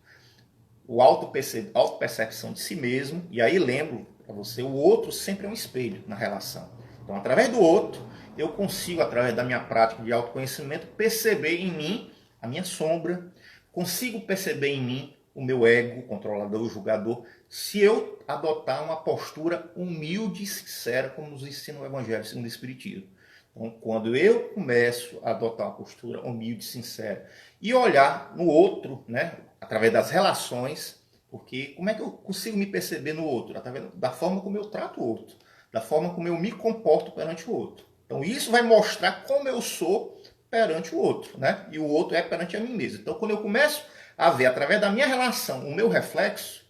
o autopercepção de si mesmo, e aí lembro para você, o outro sempre é um espelho na relação. Então, através do outro, eu consigo, através da minha prática de autoconhecimento, perceber em mim a minha sombra, consigo perceber em mim o meu ego, controlador, julgador, se eu adotar uma postura humilde e sincera, como nos ensina o Evangelho segundo o Espiritismo. Então, quando eu começo a adotar uma postura humilde e sincera e olhar no outro, né, através das relações, porque como é que eu consigo me perceber no outro? Através da forma como eu trato o outro, da forma como eu me comporto perante o outro. Então, isso vai mostrar como eu sou perante o outro, né? E o outro é perante a mim mesmo. Então, quando eu começo a ver, através da minha relação, o meu reflexo,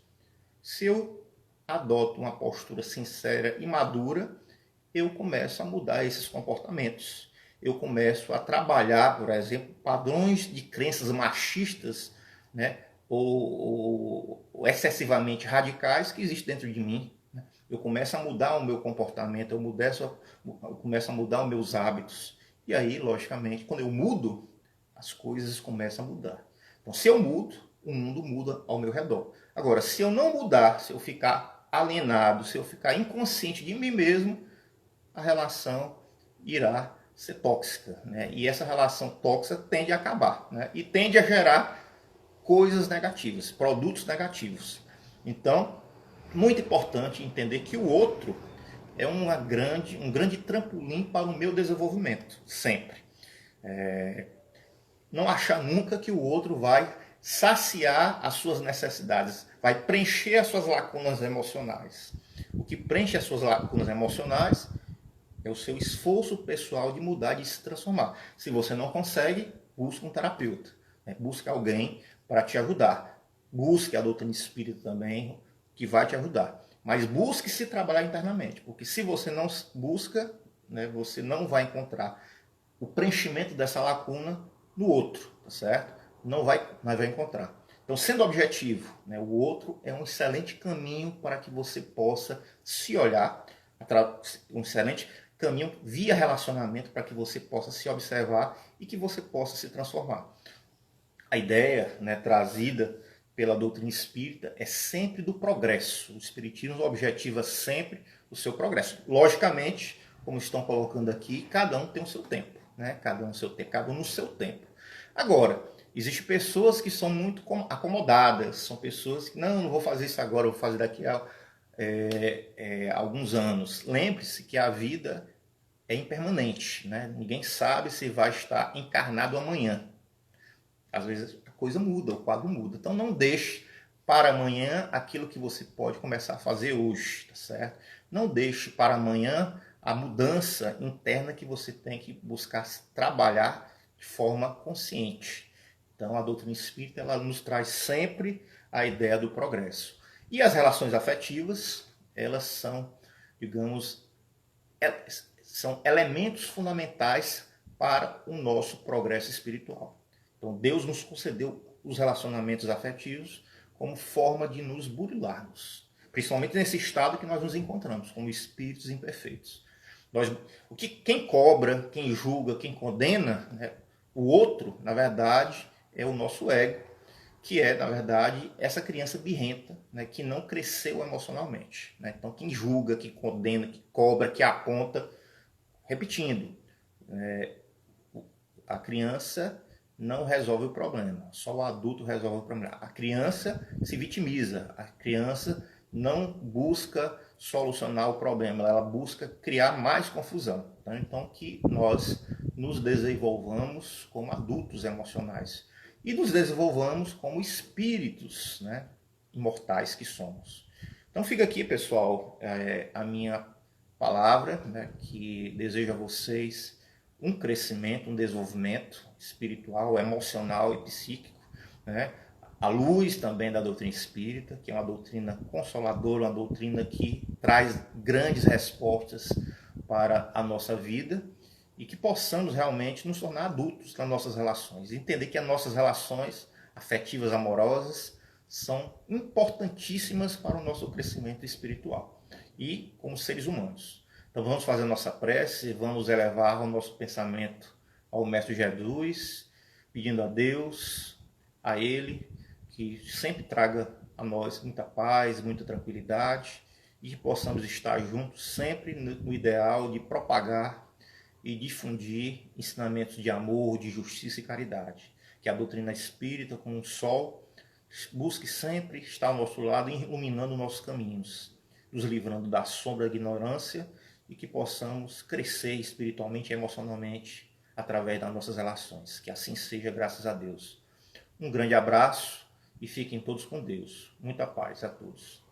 se eu adoto uma postura sincera e madura, eu começo a mudar esses comportamentos. Eu começo a trabalhar, por exemplo, padrões de crenças machistas, né? ou excessivamente radicais que existem dentro de mim. Eu começo a mudar o meu comportamento, eu começo a mudar os meus hábitos. E aí, logicamente, quando eu mudo, as coisas começam a mudar. Então, se eu mudo, o mundo muda ao meu redor. Agora, se eu não mudar, se eu ficar alienado, se eu ficar inconsciente de mim mesmo, a relação irá ser tóxica, né? E essa relação tóxica tende a acabar, né? E tende a gerar coisas negativas, produtos negativos. Então, muito importante entender que o outro é um grande trampolim para o meu desenvolvimento, sempre. Não achar nunca que o outro vai saciar as suas necessidades, vai preencher as suas lacunas emocionais. O que preenche as suas lacunas emocionais é o seu esforço pessoal de mudar, de se transformar. Se você não consegue, busque um terapeuta, né? Busque alguém para te ajudar. Busque a doutrina espírita também, que vai te ajudar. Mas busque se trabalhar internamente, porque se você não busca, né, você não vai encontrar o preenchimento dessa lacuna no outro, tá certo? Não vai encontrar. Então, sendo objetivo, né, o outro é um excelente caminho para que você possa se olhar, um excelente caminho via relacionamento para que você possa se observar e que você possa se transformar. A ideia, né, trazida pela doutrina espírita é sempre do progresso. O espiritismo objetiva sempre o seu progresso. Logicamente, como estão colocando aqui, cada um tem o seu tempo, né? Cada um no seu tempo. Agora, existem pessoas que são muito acomodadas, são pessoas que não vou fazer isso agora, vou fazer daqui a alguns anos. Lembre-se que a vida é impermanente, né? Ninguém sabe se vai estar encarnado amanhã. Às vezes a coisa muda, o quadro muda. Então não deixe para amanhã aquilo que você pode começar a fazer hoje, tá certo? Não deixe para amanhã a mudança interna que você tem que buscar trabalhar de forma consciente. Então a doutrina espírita ela nos traz sempre a ideia do progresso. E as relações afetivas, elas são, digamos, são elementos fundamentais para o nosso progresso espiritual. Então Deus nos concedeu os relacionamentos afetivos como forma de nos burilarmos, principalmente nesse estado que nós nos encontramos, como espíritos imperfeitos. Quem cobra, quem julga, quem condena, né, o outro, na verdade, é o nosso ego, que é, na verdade, essa criança birrenta, né, que não cresceu emocionalmente. Né? Então, quem julga, que condena, que cobra, que aponta, repetindo, a criança não resolve o problema, só o adulto resolve o problema. A criança se vitimiza, a criança não busca solucionar o problema, ela busca criar mais confusão. Então, que nós nos desenvolvamos como adultos emocionais e nos desenvolvamos como espíritos, né, imortais que somos. Então fica aqui, pessoal, a minha palavra, né, que desejo a vocês um crescimento, um desenvolvimento espiritual, emocional e psíquico, né? À luz também da doutrina espírita, que é uma doutrina consoladora, uma doutrina que traz grandes respostas para a nossa vida e que possamos realmente nos tornar adultos nas nossas relações. Entender que as nossas relações afetivas, amorosas, são importantíssimas para o nosso crescimento espiritual e como seres humanos. Então vamos fazer a nossa prece, vamos elevar o nosso pensamento ao Mestre Jesus, pedindo a Deus, a Ele, que sempre traga a nós muita paz, muita tranquilidade e que possamos estar juntos sempre no ideal de propagar e difundir ensinamentos de amor, de justiça e caridade. Que a doutrina espírita, como um sol, busque sempre estar ao nosso lado, iluminando nossos caminhos, nos livrando da sombra da ignorância e que possamos crescer espiritualmente e emocionalmente através das nossas relações. Que assim seja, graças a Deus. Um grande abraço e fiquem todos com Deus. Muita paz a todos.